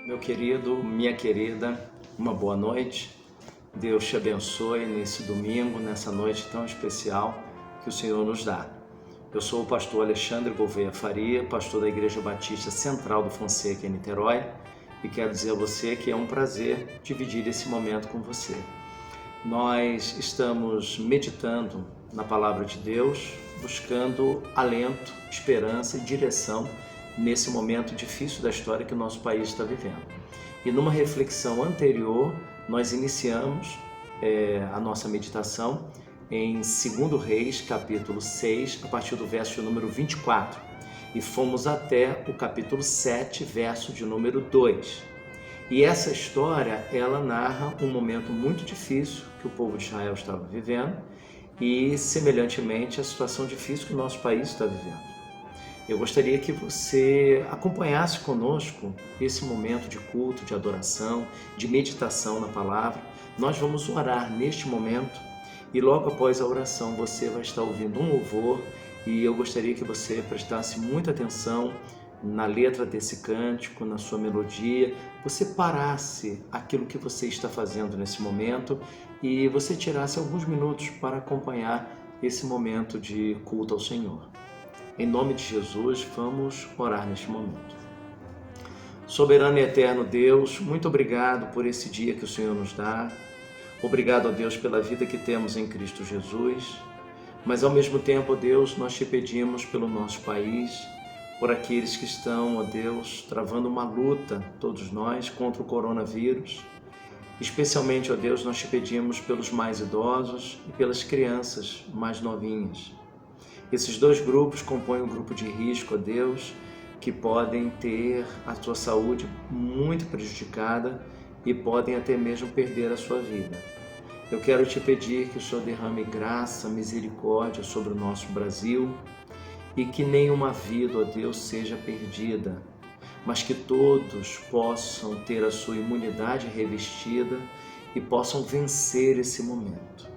Meu querido, minha querida, uma boa noite. Deus te abençoe nesse domingo, nessa noite tão especial que o Senhor nos dá. Eu sou o pastor Alexandre Gouveia Faria, pastor da Igreja Batista Central do Fonseca em Niterói, e quero dizer a você que é um prazer dividir esse momento com você. Nós estamos meditando na Palavra de Deus, buscando alento, esperança e direção nesse momento difícil da história que o nosso país está vivendo. E numa reflexão anterior, nós iniciamos a nossa meditação em 2 Reis, capítulo 6, a partir do verso de número 24. E fomos até o capítulo 7, verso de número 2. E essa história, ela narra um momento muito difícil que o povo de Israel estava vivendo e, semelhantemente, a situação difícil que o nosso país está vivendo. Eu gostaria que você acompanhasse conosco esse momento de culto, de adoração, de meditação na palavra. Nós vamos orar neste momento e logo após a oração você vai estar ouvindo um louvor e eu gostaria que você prestasse muita atenção na letra desse cântico, na sua melodia, você parasse aquilo que você está fazendo nesse momento e você tirasse alguns minutos para acompanhar esse momento de culto ao Senhor. Em nome de Jesus, vamos orar neste momento. Soberano e eterno Deus, muito obrigado por esse dia que o Senhor nos dá. Obrigado, ó Deus, pela vida que temos em Cristo Jesus. Mas ao mesmo tempo, ó Deus, nós te pedimos pelo nosso país, por aqueles que estão, ó Deus, travando uma luta, todos nós, contra o coronavírus. Especialmente, ó Deus, nós te pedimos pelos mais idosos e pelas crianças mais novinhas. Esses dois grupos compõem um grupo de risco, ó Deus, que podem ter a sua saúde muito prejudicada e podem até mesmo perder a sua vida. Eu quero te pedir que o Senhor derrame graça, misericórdia sobre o nosso Brasil e que nenhuma vida, ó Deus, seja perdida, mas que todos possam ter a sua imunidade revestida e possam vencer esse momento.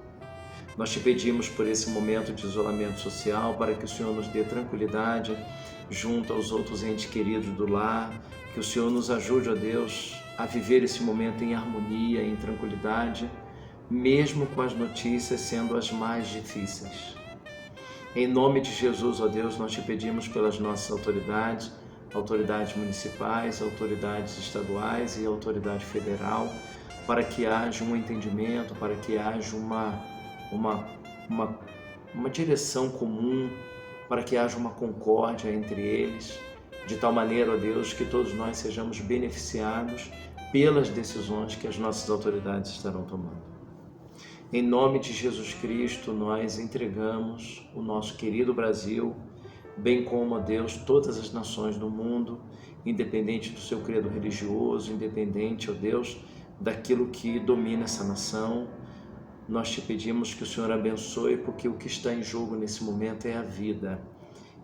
Nós te pedimos por esse momento de isolamento social, para que o Senhor nos dê tranquilidade junto aos outros entes queridos do lar, que o Senhor nos ajude, ó Deus, a viver esse momento em harmonia, em tranquilidade, mesmo com as notícias sendo as mais difíceis. Em nome de Jesus, ó Deus, nós te pedimos pelas nossas autoridades, autoridades municipais, autoridades estaduais e autoridade federal, para que haja um entendimento, para que haja uma direção comum, para que haja uma concórdia entre eles, de tal maneira, ó Deus, que todos nós sejamos beneficiados pelas decisões que as nossas autoridades estarão tomando. Em nome de Jesus Cristo, nós entregamos o nosso querido Brasil, bem como, ó Deus, todas as nações do mundo, independente do seu credo religioso, independente, ó Deus, daquilo que domina essa nação. Nós te pedimos que o Senhor abençoe, porque o que está em jogo nesse momento é a vida.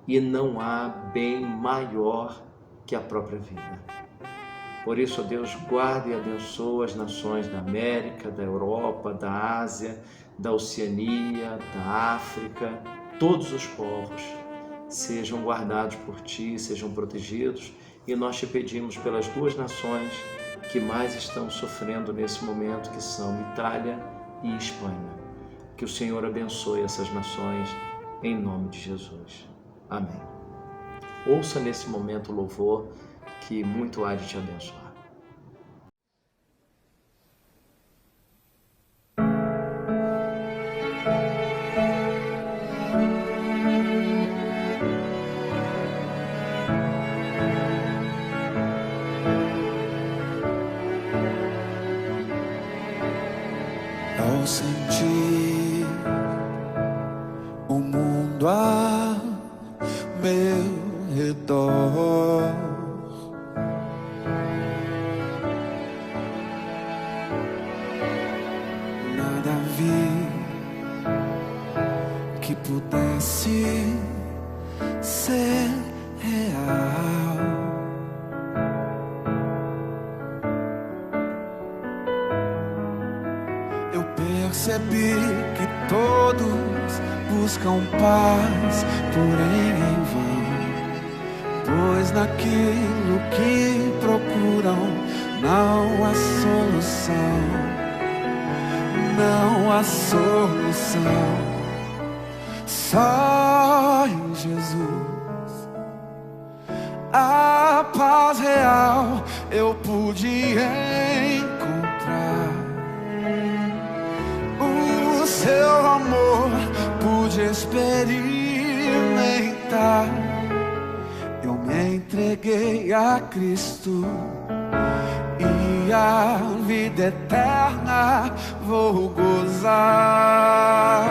E não há bem maior que a própria vida. Por isso, ó Deus, guarda e abençoa as nações da América, da Europa, da Ásia, da Oceania, da África. Todos os povos sejam guardados por Ti, sejam protegidos. E nós te pedimos pelas duas nações que mais estão sofrendo nesse momento, que são Itália e Espanha. Que o Senhor abençoe essas nações, em nome de Jesus. Amém. Ouça nesse momento o louvor, que muito há de te abençoar. Ao sentir o mundo a meu redor, nada vi que pudesse ser real. Eu percebi que todos buscam paz, porém em vão, pois naquilo que procuram há solução, só em Jesus. A paz real eu pude encontrar, o seu amor pude experimentar. Eu me entreguei a Cristo e a vida eterna vou gozar.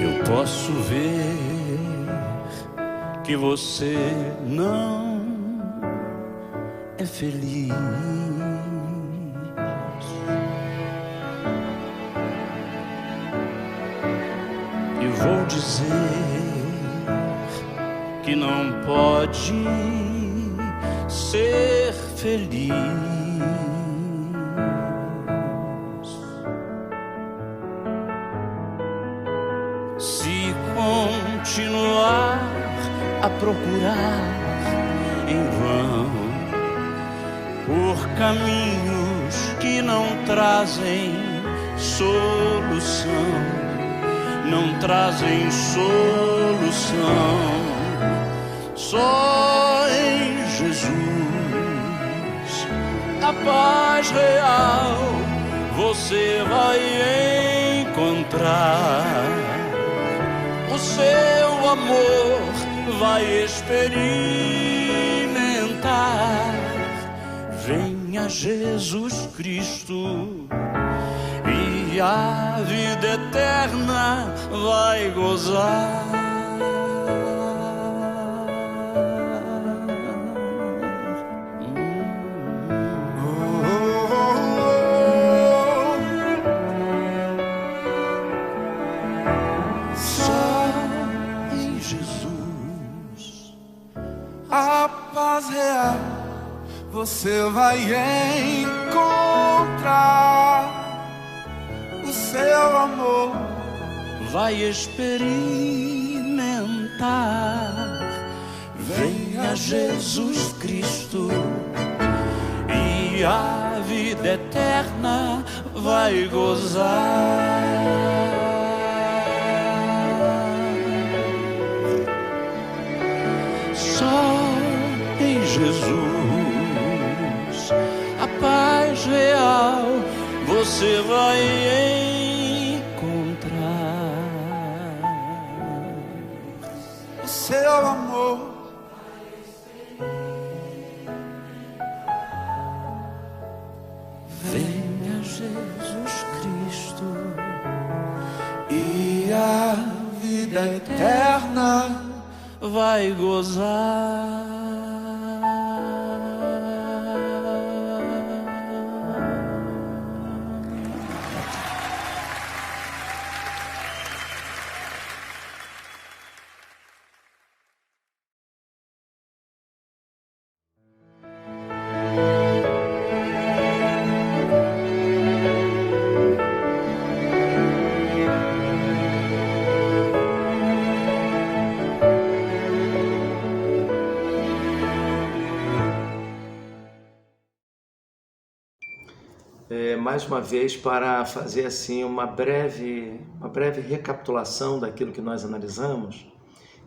Eu posso ver que você não é feliz. E vou dizer que não pode ser feliz se continuar a procurar em vão por caminhos que não trazem solução, não trazem solução. Só em Jesus a paz real você vai encontrar. O seu amor vai experimentar. Venha Jesus Cristo e a vida eterna vai gozar. Só em Jesus a paz real você vai encontrar. O seu amor vai experimentar. Venha Jesus Cristo e a vida eterna vai gozar. Só em Jesus a paz real você vai encontrar. o seu amor venha Jesus Cristo e a vida eterna vai gozar. Mais uma vez, para fazer assim uma breve recapitulação daquilo que nós analisamos,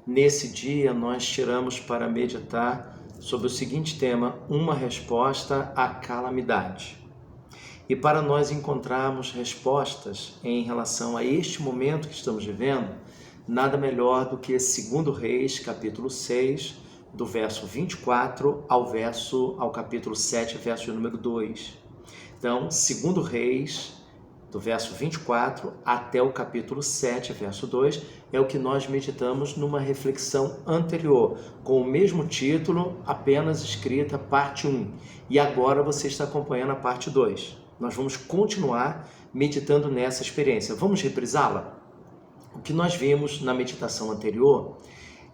nesse dia nós tiramos para meditar sobre o seguinte tema: uma resposta à calamidade. E para nós encontrarmos respostas em relação a este momento que estamos vivendo, nada melhor do que 2 Reis, capítulo 6, do verso 24 ao capítulo 7, verso de número 2. Então, 2 Reis, do verso 24 até o capítulo 7, verso 2, é o que nós meditamos numa reflexão anterior, com o mesmo título, apenas escrita parte 1. E agora você está acompanhando a parte 2. Nós vamos continuar meditando nessa experiência. Vamos reprisá-la? O que nós vimos na meditação anterior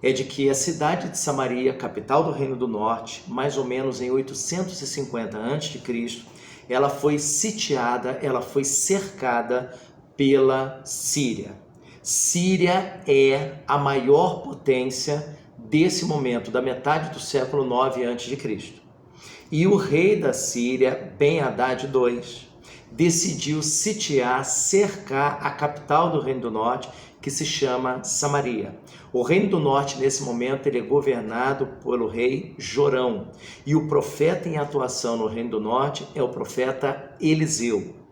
é de que a cidade de Samaria, capital do Reino do Norte, mais ou menos em 850 a.C., ela foi sitiada, ela foi cercada pela Síria. Síria é a maior potência desse momento, da metade do século 9 a.C. E o rei da Síria, Ben-Hadad II, decidiu sitiar, cercar a capital do Reino do Norte, que se chama Samaria. O Reino do Norte, nesse momento, ele é governado pelo rei Jorão. E o profeta em atuação no Reino do Norte é o profeta Eliseu.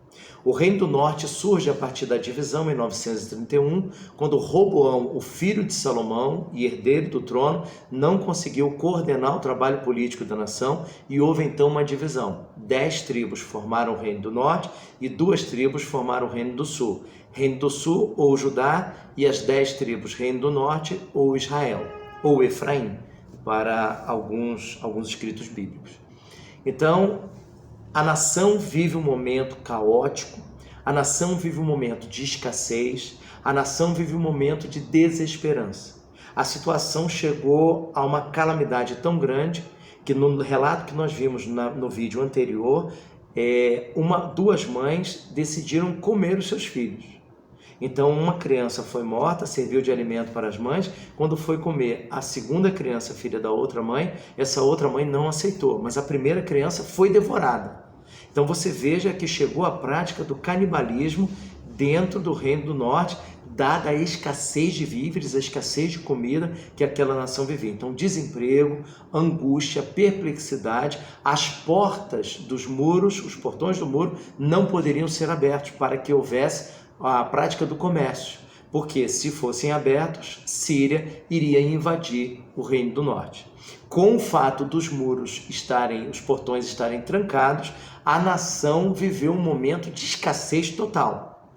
O Reino do Norte surge a partir da divisão em 931, quando Roboão, o filho de Salomão e herdeiro do trono, não conseguiu coordenar o trabalho político da nação e houve então uma divisão. 10 tribos formaram o Reino do Norte e 2 tribos formaram o Reino do Sul. Reino do Sul ou Judá e as 10 tribos Reino do Norte ou Israel, ou Efraim, para alguns escritos bíblicos. Então, a nação vive um momento caótico, a nação vive um momento de escassez, a nação vive um momento de desesperança. A situação chegou a uma calamidade tão grande que no relato que nós vimos no vídeo anterior, 2 mães decidiram comer os seus filhos. Então uma criança foi morta, serviu de alimento para as mães. Quando foi comer a segunda criança, filha da outra mãe, essa outra mãe não aceitou, mas a primeira criança foi devorada. Então você veja que chegou a prática do canibalismo dentro do Reino do Norte, dada a escassez de víveres, a escassez de comida que aquela nação vivia. Então desemprego, angústia, perplexidade, as portas dos muros, os portões do muro não poderiam ser abertos para que houvesse a prática do comércio, porque se fossem abertos, Síria iria invadir o Reino do Norte. Com o fato dos muros os portões estarem trancados, a nação viveu um momento de escassez total,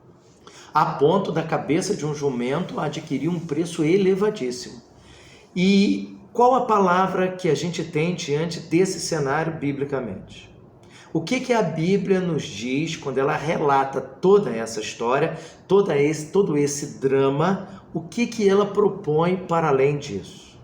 a ponto da cabeça de um jumento adquirir um preço elevadíssimo. E qual a palavra que a gente tem diante desse cenário biblicamente? O que a Bíblia nos diz quando ela relata toda essa história, todo esse drama, o que ela propõe para além disso?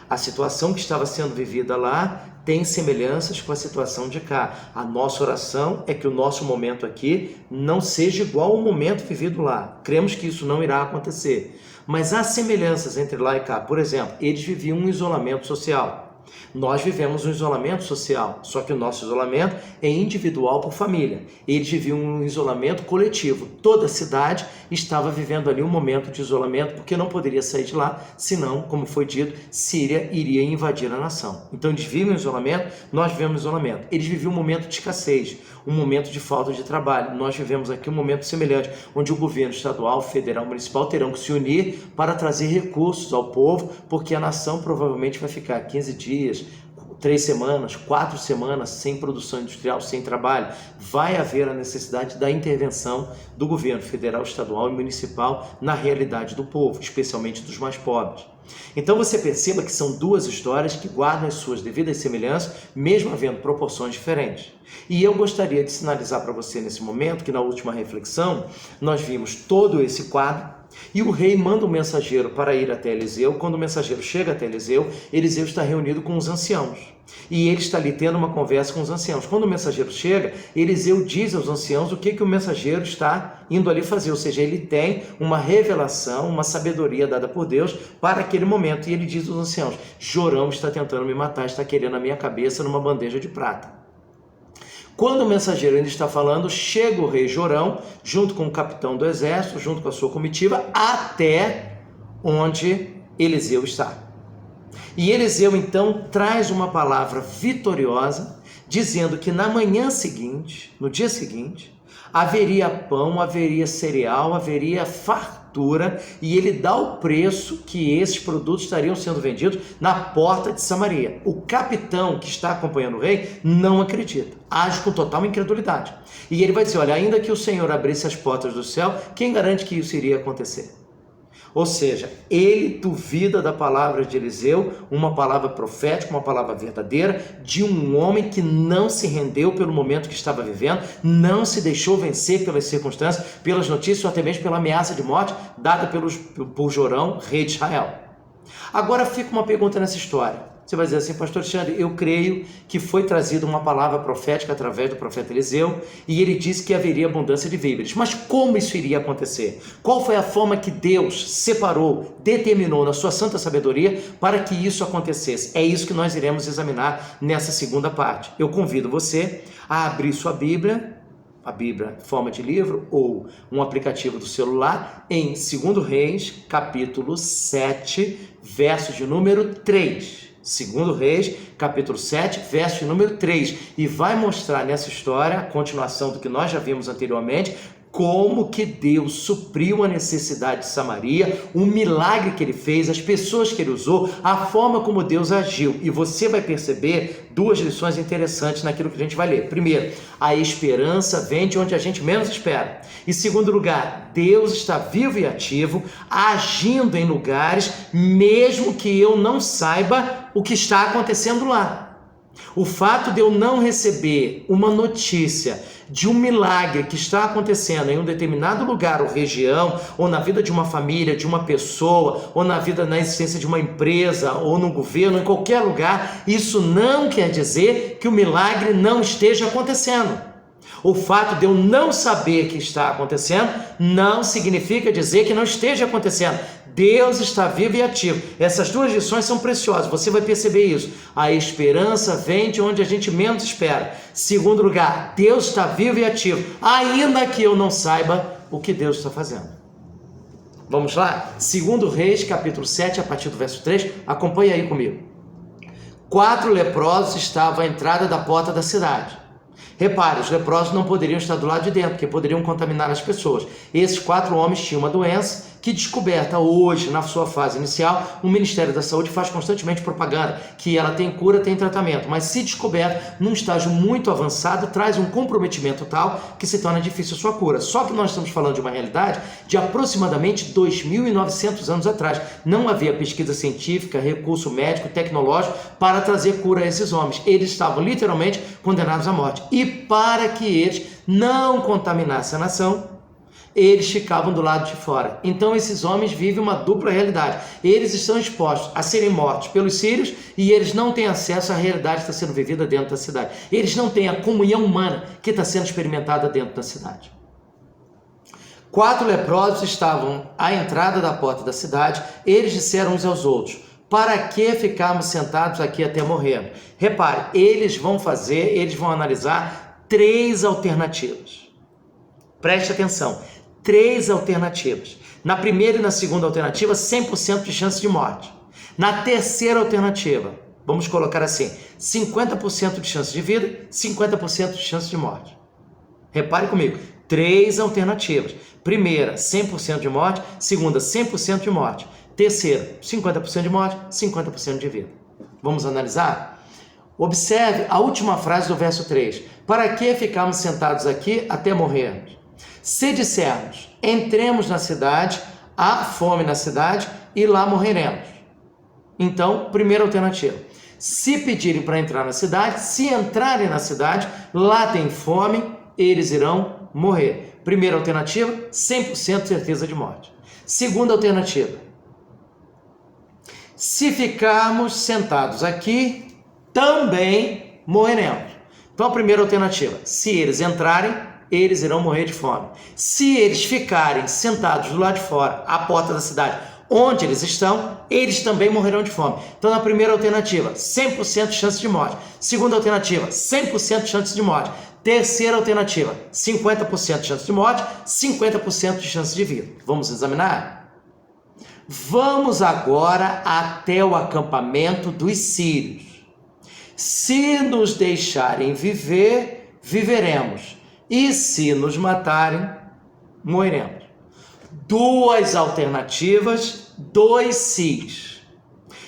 A situação que estava sendo vivida lá tem semelhanças com a situação de cá. A nossa oração é que o nosso momento aqui não seja igual ao momento vivido lá. Cremos que isso não irá acontecer. Mas há semelhanças entre lá e cá. Por exemplo, eles viviam um isolamento social. Nós vivemos um isolamento social, só que o nosso isolamento é individual por família. Eles viviam um isolamento coletivo. Toda a cidade estava vivendo ali um momento de isolamento, porque não poderia sair de lá, senão, como foi dito, Síria iria invadir a nação. Então eles vivem um isolamento, nós vivemos isolamento. Eles viviam um momento de escassez, um momento de falta de trabalho. Nós vivemos aqui um momento semelhante, onde o governo estadual, federal, municipal terão que se unir para trazer recursos ao povo, porque a nação provavelmente vai ficar 15 dias, 3 semanas, 4 semanas sem produção industrial, sem trabalho. Vai haver a necessidade da intervenção do governo federal, estadual e municipal na realidade do povo, especialmente dos mais pobres. Então você perceba que são 2 histórias que guardam as suas devidas semelhanças, mesmo havendo proporções diferentes. E eu gostaria de sinalizar para você nesse momento que na última reflexão nós vimos todo esse quadro, e o rei manda um mensageiro para ir até Eliseu. Quando o mensageiro chega até Eliseu, Eliseu está reunido com os anciãos. E ele está ali tendo uma conversa com os anciãos. Quando o mensageiro chega, Eliseu diz aos anciãos o que o mensageiro está indo ali fazer. Ou seja, ele tem uma revelação, uma sabedoria dada por Deus para aquele momento. E ele diz aos anciãos: Jorão está tentando me matar, está querendo a minha cabeça numa bandeja de prata. Quando o mensageiro ainda está falando, chega o rei Jorão, junto com o capitão do exército, junto com a sua comitiva, até onde Eliseu está. E Eliseu então traz uma palavra vitoriosa, dizendo que na manhã seguinte, no dia seguinte, haveria pão, haveria cereal, haveria fartura, e ele dá o preço que esses produtos estariam sendo vendidos na porta de Samaria. O capitão que está acompanhando o rei não acredita, age com total incredulidade. E ele vai dizer: olha, ainda que o Senhor abrisse as portas do céu, quem garante que isso iria acontecer? Ou seja, ele duvida da palavra de Eliseu, uma palavra profética, uma palavra verdadeira, de um homem que não se rendeu pelo momento que estava vivendo, não se deixou vencer pelas circunstâncias, pelas notícias ou até mesmo pela ameaça de morte dada por Jorão, rei de Israel. Agora fica uma pergunta nessa história. Você vai dizer assim, pastor Alexandre, eu creio que foi trazida uma palavra profética através do profeta Eliseu e ele disse que haveria abundância de víveres. Mas como isso iria acontecer? Qual foi a forma que Deus separou, determinou na sua santa sabedoria para que isso acontecesse? É isso que nós iremos examinar nessa segunda parte. Eu convido você a abrir sua Bíblia, a Bíblia em forma de livro ou um aplicativo do celular, em 2 Reis, capítulo 7, verso de número 3. 2 Reis, capítulo 7, verso de número 3. E vai mostrar nessa história, a continuação do que nós já vimos anteriormente, como que Deus supriu a necessidade de Samaria, o milagre que ele fez, as pessoas que ele usou, a forma como Deus agiu. E você vai perceber duas lições interessantes naquilo que a gente vai ler. Primeiro, a esperança vem de onde a gente menos espera. E segundo lugar, Deus está vivo e ativo, agindo em lugares, mesmo que eu não saiba o que está acontecendo lá. O fato de eu não receber uma notícia de um milagre que está acontecendo em um determinado lugar ou região, ou na vida de uma família, de uma pessoa, ou na existência de uma empresa, ou no governo, em qualquer lugar, isso não quer dizer que o milagre não esteja acontecendo. O fato de eu não saber que está acontecendo não significa dizer que não esteja acontecendo. Deus está vivo e ativo. Essas duas lições são preciosas, você vai perceber isso. A esperança vem de onde a gente menos espera. Segundo lugar, Deus está vivo e ativo, ainda que eu não saiba o que Deus está fazendo. Vamos lá? 2 Reis, capítulo 7, a partir do verso 3, acompanhe aí comigo. 4 leprosos estavam à entrada da porta da cidade. Repare, os leprosos não poderiam estar do lado de dentro, porque poderiam contaminar as pessoas. Esses 4 homens tinham uma doença que, descoberta hoje, na sua fase inicial, o Ministério da Saúde faz constantemente propaganda, que ela tem cura, tem tratamento, mas se descoberta num estágio muito avançado, traz um comprometimento tal que se torna difícil a sua cura. Só que nós estamos falando de uma realidade de aproximadamente 2.900 anos atrás. Não havia pesquisa científica, recurso médico, tecnológico para trazer cura a esses homens. Eles estavam literalmente condenados à morte. E para que eles não contaminassem a nação, eles ficavam do lado de fora. Então esses homens vivem uma dupla realidade. Eles estão expostos a serem mortos pelos sírios e eles não têm acesso à realidade que está sendo vivida dentro da cidade. Eles não têm a comunhão humana que está sendo experimentada dentro da cidade. 4 leprosos estavam à entrada da porta da cidade. Eles disseram uns aos outros: para que ficarmos sentados aqui até morrer? Repare, eles vão analisar 3 alternativas. Preste atenção, 3 alternativas. Na primeira e na segunda alternativa, 100% de chance de morte. Na terceira alternativa, vamos colocar assim, 50% de chance de vida, 50% de chance de morte. Repare comigo, 3 alternativas. Primeira, 100% de morte. Segunda, 100% de morte. Terceira, 50% de morte, 50% de vida. Vamos analisar? Observe a última frase do verso 3. Para que ficarmos sentados aqui até morrermos? Se dissermos, entremos na cidade, há fome na cidade e lá morreremos. Então, primeira alternativa. Se pedirem para entrar na cidade, se entrarem na cidade, lá tem fome, eles irão morrer. Primeira alternativa, 100% certeza de morte. Segunda alternativa. Se ficarmos sentados aqui, também morreremos. Então, a primeira alternativa, se eles entrarem, eles irão morrer de fome. Se eles ficarem sentados do lado de fora, à porta da cidade, onde eles estão, eles também morrerão de fome. Então, na primeira alternativa, 100% de chance de morte. Segunda alternativa, 100% de chance de morte. Terceira alternativa, 50% de chance de morte, 50% de chance de vida. Vamos examinar? Vamos agora até o acampamento dos sírios. Se nos deixarem viver, viveremos. E se nos matarem, morreremos. 2 alternativas, 2 sis.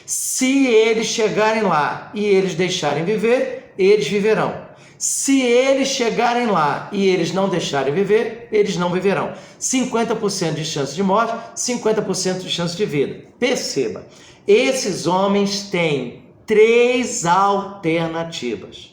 Se eles chegarem lá e eles deixarem viver, eles viverão. Se eles chegarem lá e eles não deixarem viver, eles não viverão. 50% de chance de morte, 50% de chance de vida. Perceba, esses homens têm 3 alternativas,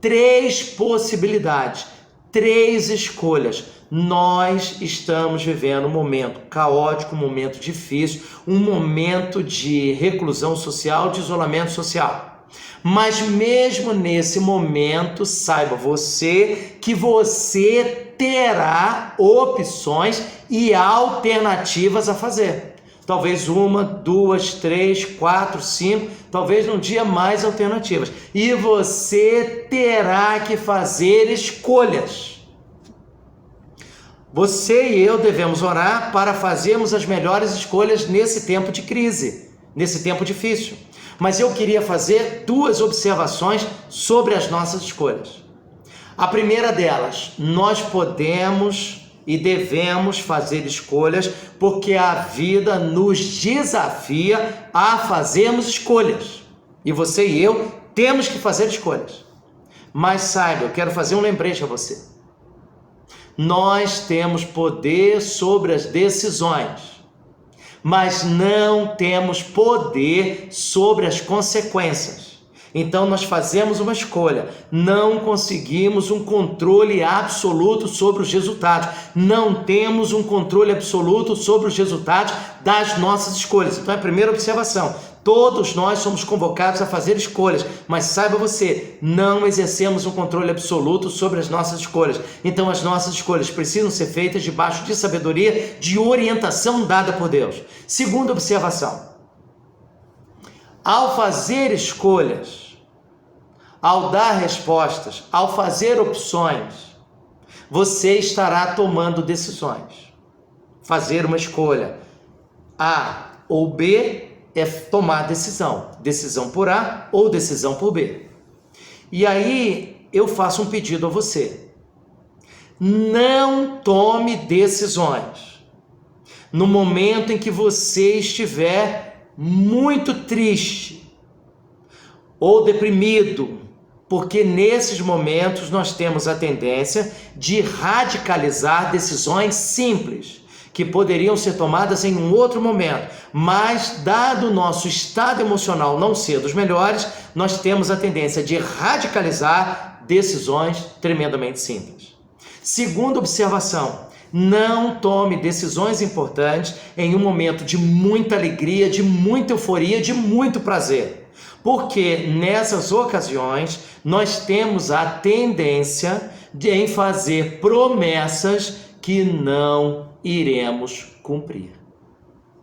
3 possibilidades, 3 escolhas. Nós estamos vivendo um momento caótico, um momento difícil, um momento de reclusão social, de isolamento social. Mas mesmo nesse momento, saiba você que você terá opções e alternativas a fazer. Talvez 1, 2, 3, 4, 5, talvez num dia mais alternativas. E você terá que fazer escolhas. Você e eu devemos orar para fazermos as melhores escolhas nesse tempo de crise, nesse tempo difícil. Mas eu queria fazer 2 observações sobre as nossas escolhas. A primeira delas, nós podemos e devemos fazer escolhas porque a vida nos desafia a fazermos escolhas. E você e eu temos que fazer escolhas. Mas saiba, eu quero fazer um lembrete a você. Nós temos poder sobre as decisões, mas não temos poder sobre as consequências. Então nós fazemos uma escolha, não conseguimos um controle absoluto sobre os resultados, não temos um controle absoluto sobre os resultados das nossas escolhas. Então é a primeira observação, todos nós somos convocados a fazer escolhas, mas saiba você, não exercemos um controle absoluto sobre as nossas escolhas. Então as nossas escolhas precisam ser feitas debaixo de sabedoria, de orientação dada por Deus. Segunda observação, ao fazer escolhas, ao dar respostas, ao fazer opções, você estará tomando decisões. Fazer uma escolha A ou B é tomar decisão. Decisão por A ou decisão por B. E aí eu faço um pedido a você. Não tome decisões no momento em que você estiver muito triste ou deprimido, porque nesses momentos nós temos a tendência de radicalizar decisões simples, que poderiam ser tomadas em um outro momento, mas dado o nosso estado emocional não ser dos melhores, nós temos a tendência de radicalizar decisões tremendamente simples. Segunda observação, não tome decisões importantes em um momento de muita alegria, de muita euforia, de muito prazer. Porque nessas ocasiões nós temos a tendência em fazer promessas que não iremos cumprir.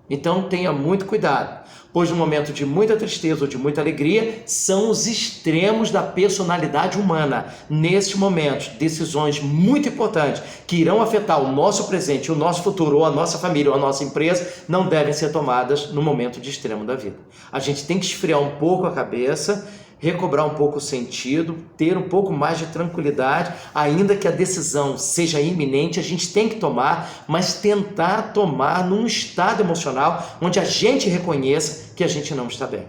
Então tenha muito cuidado, pois no momento de muita tristeza ou de muita alegria são os extremos da personalidade humana. Nesses momentos, decisões muito importantes que irão afetar o nosso presente, o nosso futuro, ou a nossa família, ou a nossa empresa, não devem ser tomadas no momento de extremo da vida. A gente tem que esfriar um pouco a cabeça, recobrar um pouco o sentido, ter um pouco mais de tranquilidade, ainda que a decisão seja iminente, a gente tem que tomar, mas tentar tomar num estado emocional onde a gente reconheça que a gente não está bem.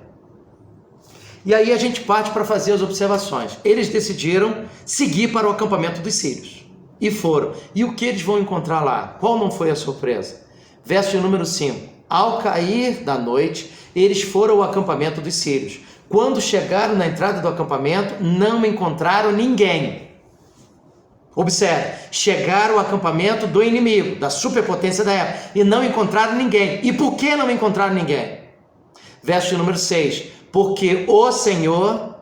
E aí a gente parte para fazer as observações. Eles decidiram seguir para o acampamento dos sírios e foram. E o que eles vão encontrar lá? Qual não foi a surpresa? Verso de número 5. Ao cair da noite, eles foram ao acampamento dos sírios. Quando chegaram na entrada do acampamento, não encontraram ninguém. Observe, chegaram ao acampamento do inimigo, da superpotência da época, e não encontraram ninguém. E por que não encontraram ninguém? Verso de número 6. Porque o Senhor,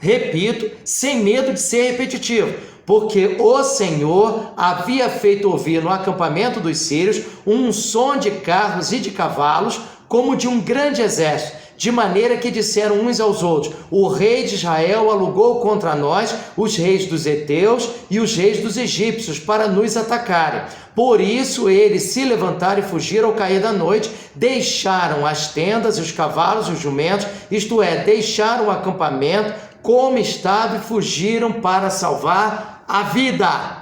repito, sem medo de ser repetitivo, porque o Senhor havia feito ouvir no acampamento dos sírios um som de carros e de cavalos, como de um grande exército, de maneira que disseram uns aos outros: o rei de Israel alugou contra nós os reis dos heteus e os reis dos egípcios para nos atacarem. Por isso eles se levantaram e fugiram ao cair da noite, deixaram as tendas, os cavalos e os jumentos, isto é, deixaram o acampamento como estava e fugiram para salvar a vida.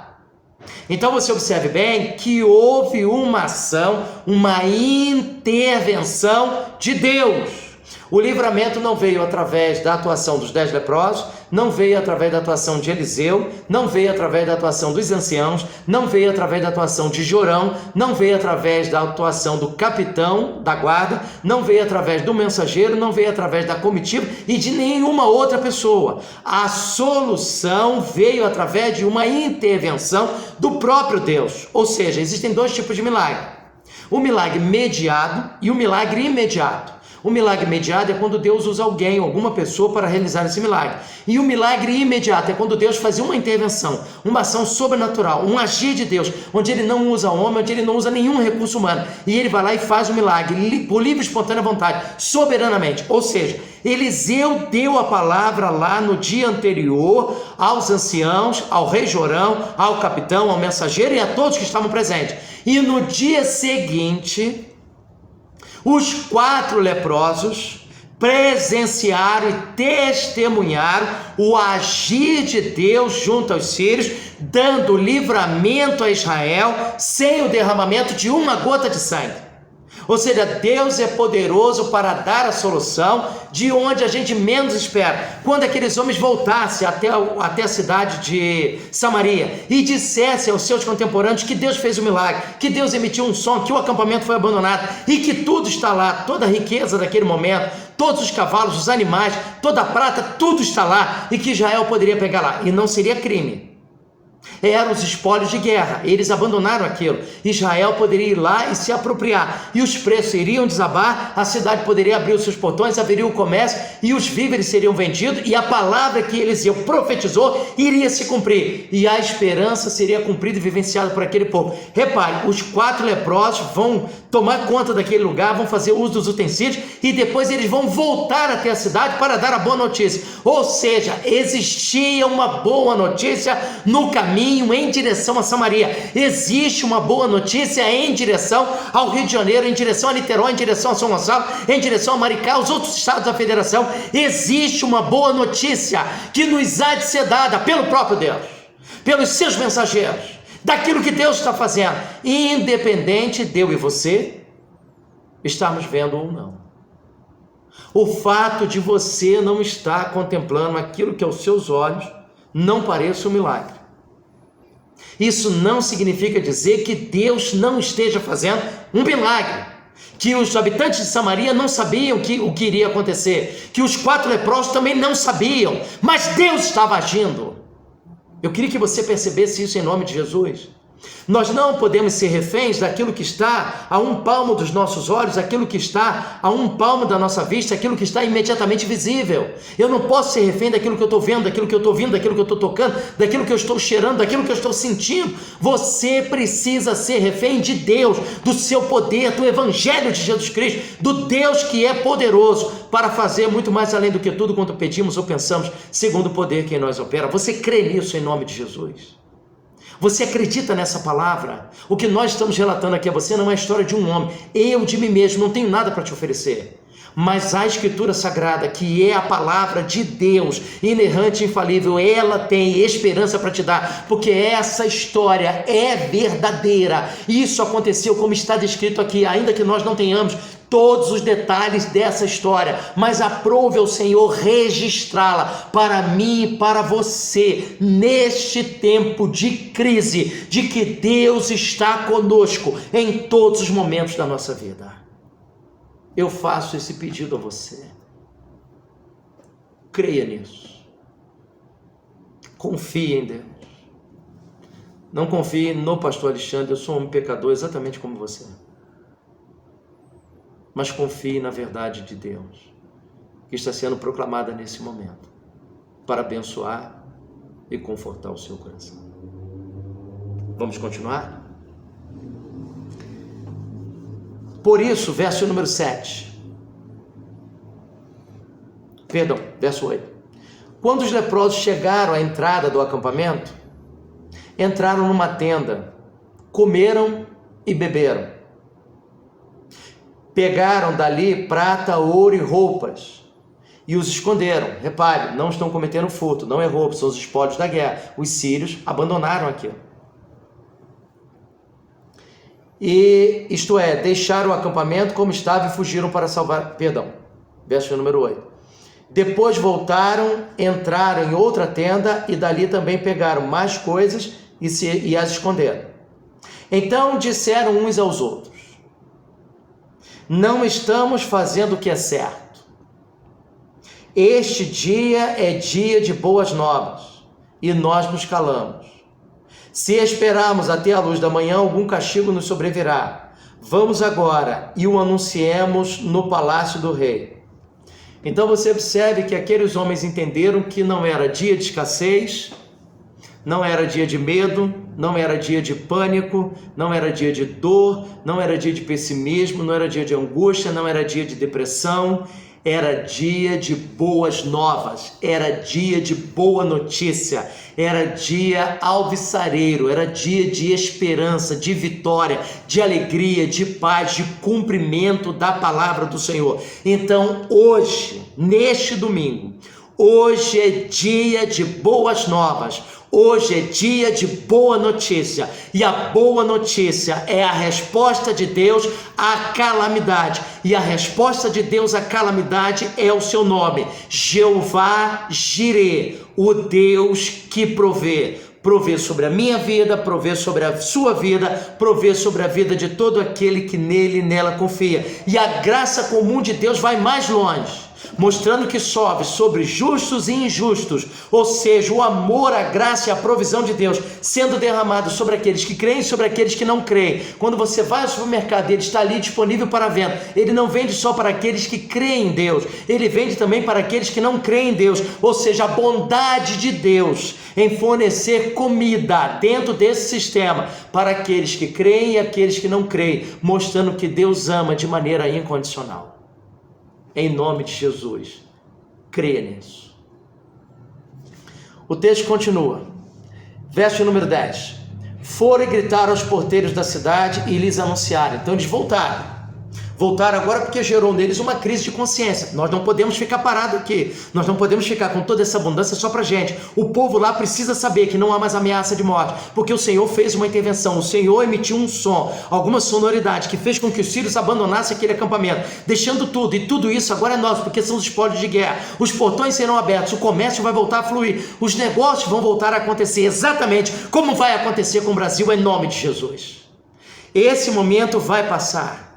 Então você observe bem que houve uma ação, uma intervenção de Deus. O livramento não veio através da atuação dos 10 leprosos, não veio através da atuação de Eliseu, não veio através da atuação dos anciãos, não veio através da atuação de Jorão, não veio através da atuação do capitão da guarda, não veio através do mensageiro, não veio através da comitiva e de nenhuma outra pessoa. A solução veio através de uma intervenção do próprio Deus. Ou seja, existem dois tipos de milagre: o milagre mediado e o milagre imediato. O milagre imediato é quando Deus usa alguém, alguma pessoa para realizar esse milagre. E o milagre imediato é quando Deus faz uma intervenção, uma ação sobrenatural, um agir de Deus, onde Ele não usa homem, onde Ele não usa nenhum recurso humano. E Ele vai lá e faz o milagre, por livre e espontânea vontade, soberanamente. Ou seja, Eliseu deu a palavra lá no dia anterior aos anciãos, ao rei Jorão, ao capitão, ao mensageiro e a todos que estavam presentes. E no dia seguinte, os 4 leprosos presenciaram e testemunharam o agir de Deus junto aos sírios, dando livramento a Israel sem o derramamento de uma gota de sangue. Ou seja, Deus é poderoso para dar a solução de onde a gente menos espera. Quando aqueles homens voltassem até a cidade de Samaria e dissessem aos seus contemporâneos que Deus fez o milagre, que Deus emitiu um som, que o acampamento foi abandonado e que tudo está lá, toda a riqueza daquele momento, todos os cavalos, os animais, toda a prata, tudo está lá e que Israel poderia pegar lá e não seria crime. Eram os espólios de guerra, eles abandonaram aquilo. Israel poderia ir lá e se apropriar, e os preços iriam desabar, a cidade poderia abrir os seus portões, haveria o comércio, e os víveres seriam vendidos, e a palavra que Eliseu profetizou iria se cumprir, e a esperança seria cumprida e vivenciada por aquele povo. Repare, os 4 leprosos vão tomar conta daquele lugar, vão fazer uso dos utensílios, e depois eles vão voltar até a cidade para dar a boa notícia. Ou seja, existia uma boa notícia no caminho em direção a Samaria. Existe uma boa notícia em direção ao Rio de Janeiro, em direção a Niterói, em direção a São Gonçalo, em direção a Maricá, aos outros estados da federação. Existe uma boa notícia que nos há de ser dada pelo próprio Deus, pelos seus mensageiros, daquilo que Deus está fazendo, independente de eu e você estarmos vendo ou não. O fato de você não estar contemplando aquilo que aos seus olhos não pareça um milagre, isso não significa dizer que Deus não esteja fazendo um milagre, que os habitantes de Samaria não sabiam o que iria acontecer, que os 4 leprosos também não sabiam, mas Deus estava agindo. Eu queria que você percebesse isso em nome de Jesus. Nós não podemos ser reféns daquilo que está a um palmo dos nossos olhos, aquilo que está a um palmo da nossa vista, aquilo que está imediatamente visível. Eu não posso ser refém daquilo que eu estou vendo, daquilo que eu estou ouvindo, daquilo que eu estou tocando, daquilo que eu estou cheirando, daquilo que eu estou sentindo. Você precisa ser refém de Deus, do seu poder, do Evangelho de Jesus Cristo, do Deus que é poderoso para fazer muito mais além do que tudo quanto pedimos ou pensamos, segundo o poder que em nós opera. Você crê nisso em nome de Jesus? Você acredita nessa palavra? O que nós estamos relatando aqui a você não é a história de um homem. Eu de mim mesmo não tenho nada para te oferecer. Mas a Escritura Sagrada, que é a palavra de Deus, inerrante e infalível, ela tem esperança para te dar, porque essa história é verdadeira. Isso aconteceu como está descrito aqui, ainda que nós não tenhamos todos os detalhes dessa história, mas aprove ao Senhor registrá-la para mim e para você, neste tempo de crise, de que Deus está conosco em todos os momentos da nossa vida. Eu faço esse pedido a você. Creia nisso. Confie em Deus. Não confie no pastor Alexandre, eu sou um homem pecador exatamente como você. Mas confie na verdade de Deus, que está sendo proclamada nesse momento, para abençoar e confortar o seu coração. Vamos continuar? Por isso, verso número 7. Verso 8. Quando os leprosos chegaram à entrada do acampamento, entraram numa tenda, comeram e beberam. Pegaram dali prata, ouro e roupas e os esconderam. Repare, não estão cometendo furto, não é roubo, são os espólios da guerra. Os sírios abandonaram aquilo. E, isto é, deixaram o acampamento como estava e fugiram para salvar. Verso número 8. Depois voltaram, entraram em outra tenda e dali também pegaram mais coisas e as esconderam. Então disseram uns aos outros: não estamos fazendo o que é certo. Este dia é dia de boas novas e nós nos calamos. Se esperarmos até a luz da manhã, algum castigo nos sobrevirá. Vamos agora e o anunciemos no palácio do rei. Então você observe que aqueles homens entenderam que não era dia de escassez, não era dia de medo, não era dia de pânico, não era dia de dor, não era dia de pessimismo, não era dia de angústia, não era dia de depressão, era dia de boas novas, era dia de boa notícia, era dia alvissareiro, era dia de esperança, de vitória, de alegria, de paz, de cumprimento da palavra do Senhor. Então hoje, neste domingo, hoje é dia de boas novas. Hoje é dia de boa notícia, e a boa notícia é a resposta de Deus à calamidade, e a resposta de Deus à calamidade é o seu nome, Jeová Jirê, o Deus que provê. Provê sobre a minha vida, provê sobre a sua vida, provê sobre a vida de todo aquele que nele e nela confia. E a graça comum de Deus vai mais longe, mostrando que sobe sobre justos e injustos, ou seja, o amor, a graça e a provisão de Deus sendo derramado sobre aqueles que creem e sobre aqueles que não creem. Quando você vai ao supermercado, ele está ali disponível para venda. Ele não vende só para aqueles que creem em Deus, ele vende também para aqueles que não creem em Deus, ou seja, a bondade de Deus em fornecer comida dentro desse sistema para aqueles que creem e aqueles que não creem, mostrando que Deus ama de maneira incondicional. Em nome de Jesus, creia nisso. O texto continua, verso número 10. Foram gritar aos porteiros da cidade e lhes anunciaram. Então eles voltaram agora porque gerou neles uma crise de consciência. Nós não podemos ficar parados aqui, nós não podemos ficar com toda essa abundância só para gente. O povo lá precisa saber que não há mais ameaça de morte, porque o Senhor fez uma intervenção, o Senhor emitiu um som, alguma sonoridade que fez com que os sírios abandonassem aquele acampamento, deixando tudo, e tudo isso agora é nosso, porque são os espólios de guerra. Os portões serão abertos, o comércio vai voltar a fluir, os negócios vão voltar a acontecer exatamente como vai acontecer com o Brasil, em nome de Jesus. Esse momento vai passar.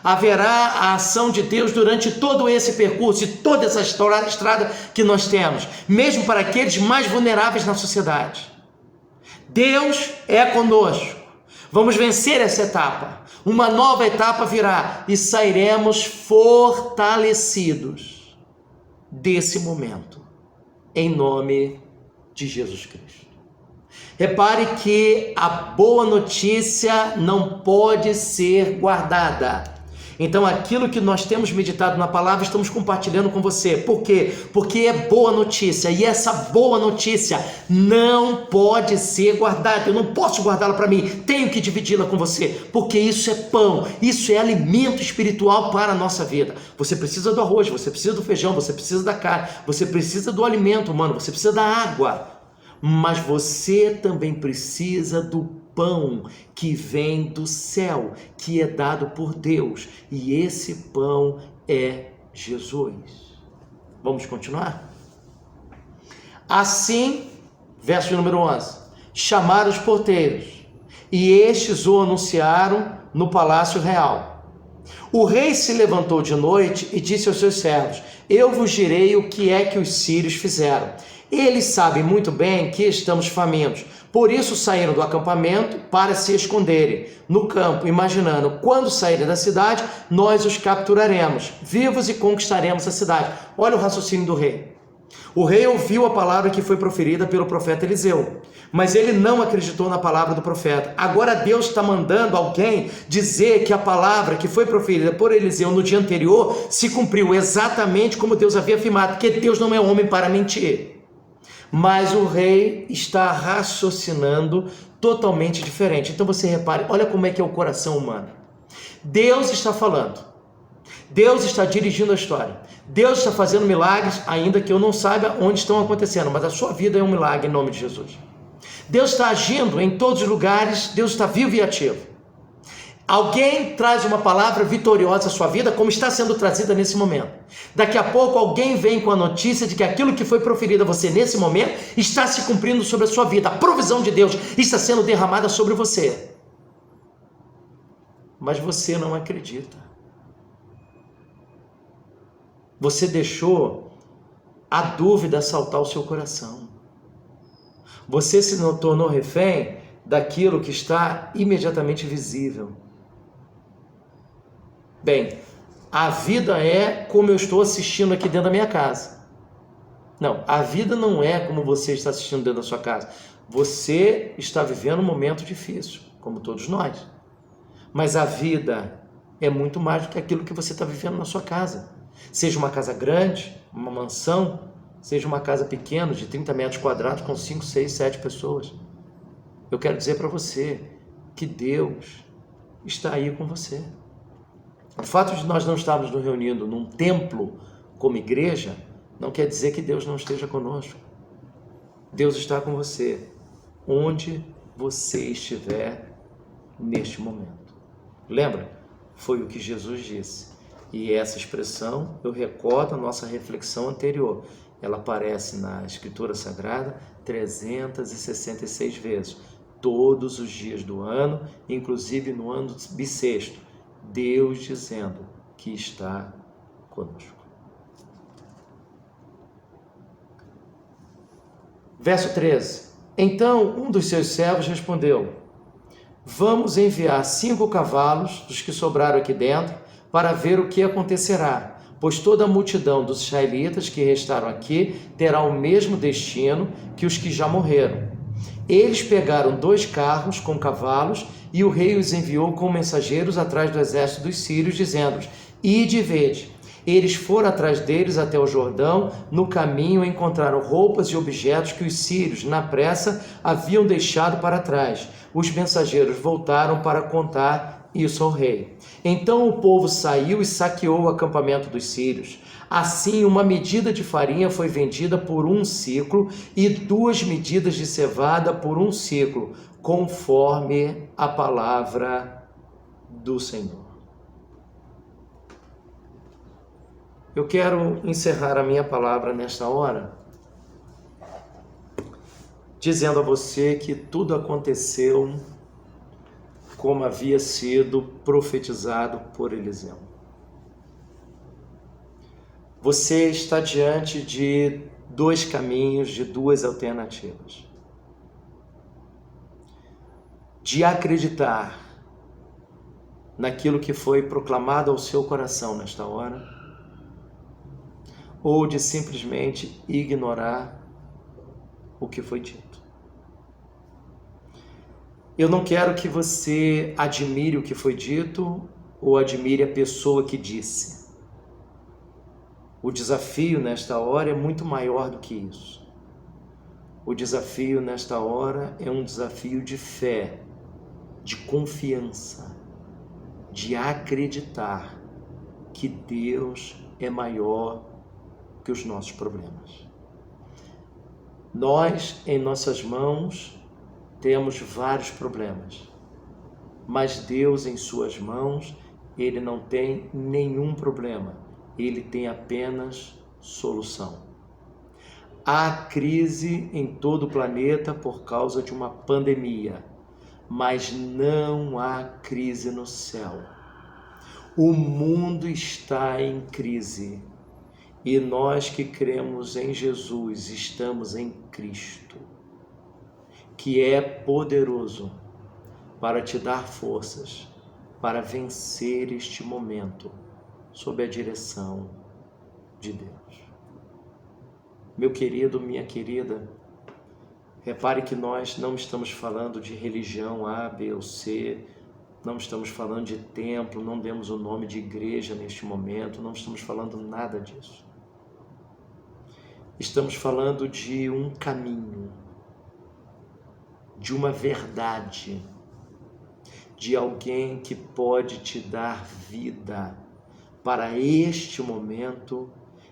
Haverá a ação de Deus durante todo esse percurso e toda essa estrada que nós temos, mesmo para aqueles mais vulneráveis na sociedade. Deus é conosco. Vamos vencer essa etapa. Uma nova etapa virá e sairemos fortalecidos desse momento, em nome de Jesus Cristo. Repare que a boa notícia não pode ser guardada. Então aquilo que nós temos meditado na palavra, estamos compartilhando com você. Por quê? Porque é boa notícia, e essa boa notícia não pode ser guardada. Eu não posso guardá-la para mim, tenho que dividi-la com você, porque isso é pão, isso é alimento espiritual para a nossa vida. Você precisa do arroz, você precisa do feijão, você precisa da carne, você precisa do alimento humano, você precisa da água, mas você também precisa do pão que vem do céu, que é dado por Deus, e esse pão é Jesus. Vamos continuar? Assim, verso número 11, chamaram os porteiros, e estes o anunciaram no palácio real. O rei se levantou de noite e disse aos seus servos: eu vos direi o que é que os sírios fizeram. Eles sabem muito bem que estamos famintos, por isso saíram do acampamento para se esconderem no campo, imaginando, quando saírem da cidade, nós os capturaremos, vivos, e conquistaremos a cidade. Olha o raciocínio do rei. O rei ouviu a palavra que foi proferida pelo profeta Eliseu, mas ele não acreditou na palavra do profeta. Agora Deus está mandando alguém dizer que a palavra que foi proferida por Eliseu no dia anterior se cumpriu exatamente como Deus havia afirmado, porque Deus não é homem para mentir. Mas o rei está raciocinando totalmente diferente. Então você repare, olha como é que é o coração humano. Deus está falando, Deus está dirigindo a história, Deus está fazendo milagres, ainda que eu não saiba onde estão acontecendo, mas a sua vida é um milagre em nome de Jesus. Deus está agindo em todos os lugares, Deus está vivo e ativo. Alguém traz uma palavra vitoriosa à sua vida, como está sendo trazida nesse momento. Daqui a pouco alguém vem com a notícia de que aquilo que foi proferido a você nesse momento está se cumprindo sobre a sua vida. A provisão de Deus está sendo derramada sobre você. Mas você não acredita. Você deixou a dúvida assaltar o seu coração. Você se tornou refém daquilo que está imediatamente visível. Bem, a vida é como eu estou assistindo aqui dentro da minha casa. Não, a vida não é como você está assistindo dentro da sua casa. Você está vivendo um momento difícil, como todos nós. Mas a vida é muito mais do que aquilo que você está vivendo na sua casa. Seja uma casa grande, uma mansão, seja uma casa pequena de 30 metros quadrados com 5, 6, 7 pessoas. Eu quero dizer para você que Deus está aí com você. O fato de nós não estarmos nos reunindo num templo como igreja, não quer dizer que Deus não esteja conosco. Deus está com você, onde você estiver neste momento. Lembra? Foi o que Jesus disse. E essa expressão eu recordo a nossa reflexão anterior. Ela aparece na Escritura Sagrada 366 vezes. Todos os dias do ano, inclusive no ano bissexto, Deus dizendo que está conosco. Verso 13. Então um dos seus servos respondeu: vamos enviar 5 cavalos dos que sobraram aqui dentro para ver o que acontecerá, pois toda a multidão dos israelitas que restaram aqui terá o mesmo destino que os que já morreram. Eles pegaram 2 carros com cavalos e o rei os enviou com mensageiros atrás do exército dos sírios, dizendo-lhes: ide e vede. Eles foram atrás deles até o Jordão. No caminho encontraram roupas e objetos que os sírios, na pressa, haviam deixado para trás. Os mensageiros voltaram para contar isso ao rei. Então o povo saiu e saqueou o acampamento dos sírios. Assim, uma medida de farinha foi vendida por 1 siclo e 2 medidas de cevada por 1 siclo, conforme a palavra do Senhor. Eu quero encerrar a minha palavra nesta hora dizendo a você que tudo aconteceu como havia sido profetizado por Eliseu. Você está diante de 2 caminhos, de 2 alternativas. De acreditar naquilo que foi proclamado ao seu coração nesta hora, ou de simplesmente ignorar o que foi dito. Eu não quero que você admire o que foi dito ou admire a pessoa que disse. O desafio nesta hora é muito maior do que isso. O desafio nesta hora é um desafio de fé, de confiança, de acreditar que Deus é maior que os nossos problemas. Nós, em nossas mãos, temos vários problemas, mas Deus, em suas mãos, Ele não tem nenhum problema. Ele tem apenas solução. Há crise em todo o planeta por causa de uma pandemia, mas não há crise no céu. O mundo está em crise e nós que cremos em Jesus estamos em Cristo, que é poderoso para te dar forças para vencer este momento sob a direção de Deus. Meu querido, minha querida, repare que nós não estamos falando de religião A, B ou C, não estamos falando de templo, não demos o nome de igreja neste momento, não estamos falando nada disso. Estamos falando de um caminho, de uma verdade, de alguém que pode te dar vida para este momento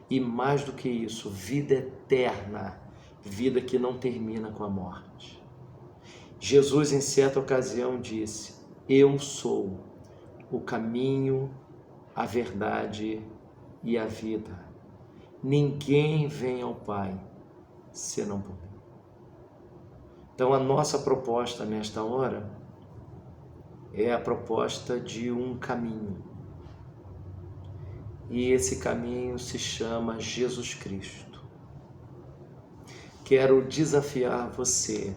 e, mais do que isso, vida eterna, vida que não termina com a morte. Jesus, em certa ocasião, disse: eu sou o caminho, a verdade e a vida. Ninguém vem ao Pai senão por mim. Então a nossa proposta nesta hora é a proposta de um caminho. E esse caminho se chama Jesus Cristo. Quero desafiar você,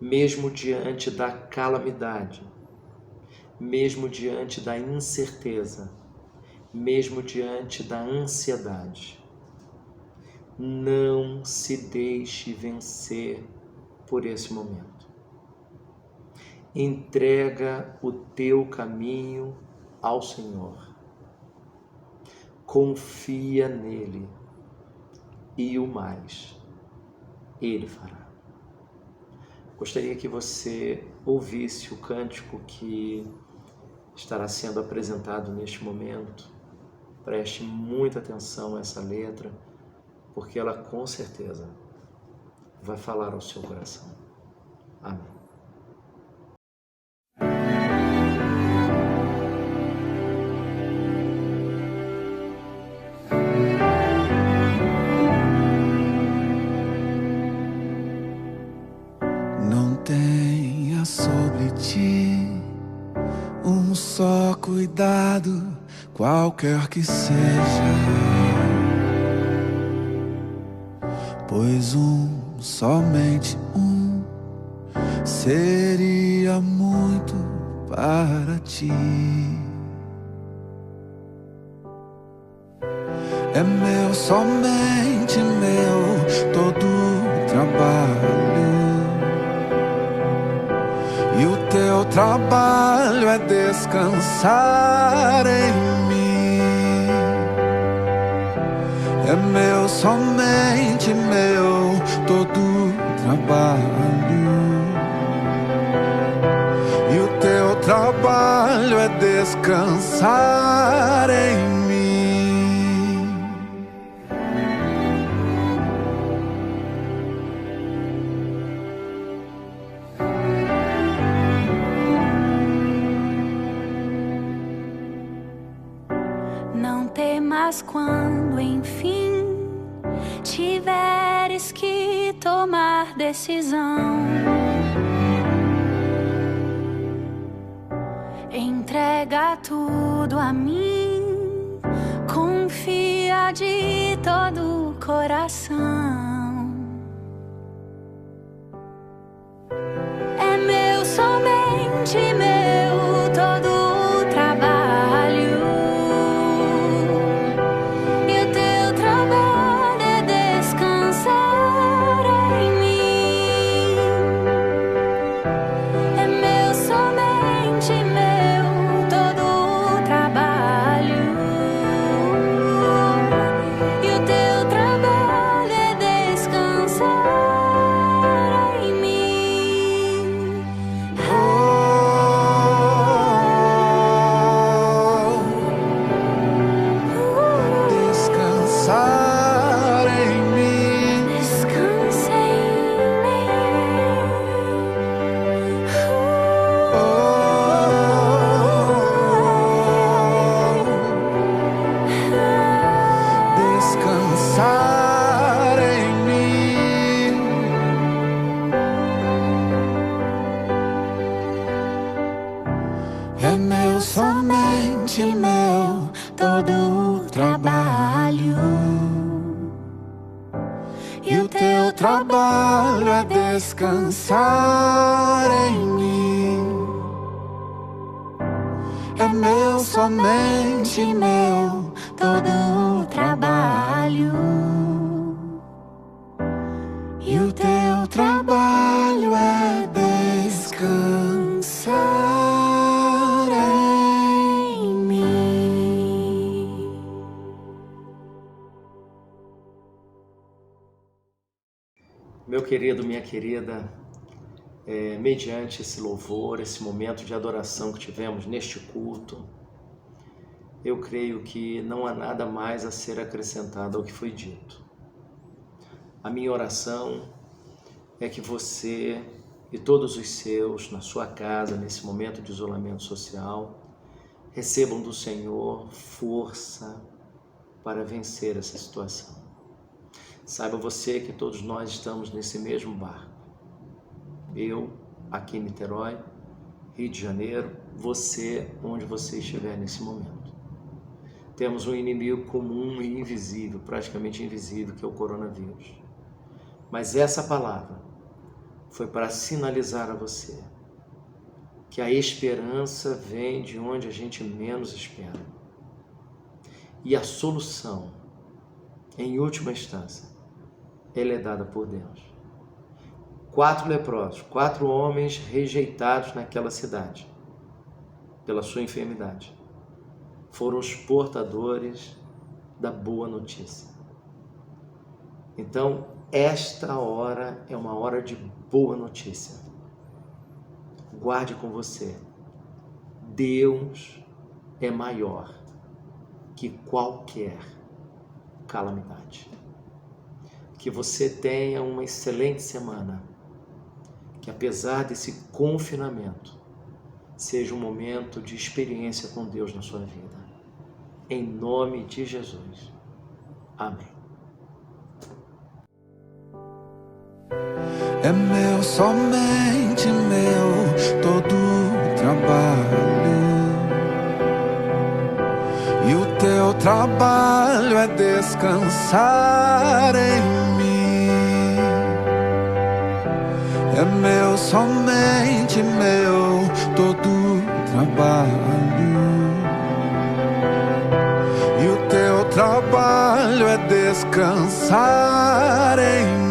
mesmo diante da calamidade, mesmo diante da incerteza, mesmo diante da ansiedade, não se deixe vencer por esse momento. Entrega o teu caminho ao Senhor. Confia nele e o mais Ele fará. Gostaria que você ouvisse o cântico que estará sendo apresentado neste momento. Preste muita atenção a essa letra, porque ela com certeza vai falar ao seu coração. Amém. Não tenha sobre ti um só cuidado, qualquer que seja, pois somente seria muito para ti. É meu, somente meu, todo o trabalho. E o teu trabalho é descansar em mim. É meu, somente meu, todo o trabalho. E o teu trabalho é descansar em mim. Não temas quando, enfim, tiveres que tomar decisão. Entrega tudo a mim, confia de todo o coração. É meu, somente meu, todo o trabalho. E o teu trabalho é descansar em mim. É meu, somente meu, todo o trabalho. E o teu trabalho é descansar em mim. Descansar em mim. Descansa em mim. Descansar em mim. É meu, somente meu, todo o trabalho. E o teu trabalho é descansar em mim. É meu, somente meu, todo o trabalho. E o teu trabalho é descansar em mim. Meu querido, minha querida, mediante esse louvor, esse momento de adoração que tivemos neste culto, eu creio que não há nada mais a ser acrescentado ao que foi dito. A minha oração é que você e todos os seus na sua casa, nesse momento de isolamento social, recebam do Senhor força para vencer essa situação. Saiba você que todos nós estamos nesse mesmo barco. Eu, aqui em Niterói, Rio de Janeiro, você, onde você estiver nesse momento. Temos um inimigo comum e invisível, praticamente invisível, que é o coronavírus. Mas essa palavra foi para sinalizar a você que a esperança vem de onde a gente menos espera. E a solução, em última instância, ela é dada por Deus. 4 leprosos, 4 homens rejeitados naquela cidade, pela sua enfermidade, foram os portadores da boa notícia. Então, esta hora é uma hora de boa notícia. Guarde com você. Deus é maior que qualquer calamidade. Que você tenha uma excelente semana. Que apesar desse confinamento, seja um momento de experiência com Deus na sua vida. Em nome de Jesus. Amém. É meu, somente meu, todo o trabalho. E o teu trabalho é descansar em mim. É meu, somente meu, todo o trabalho. E o teu trabalho é descansar em mim.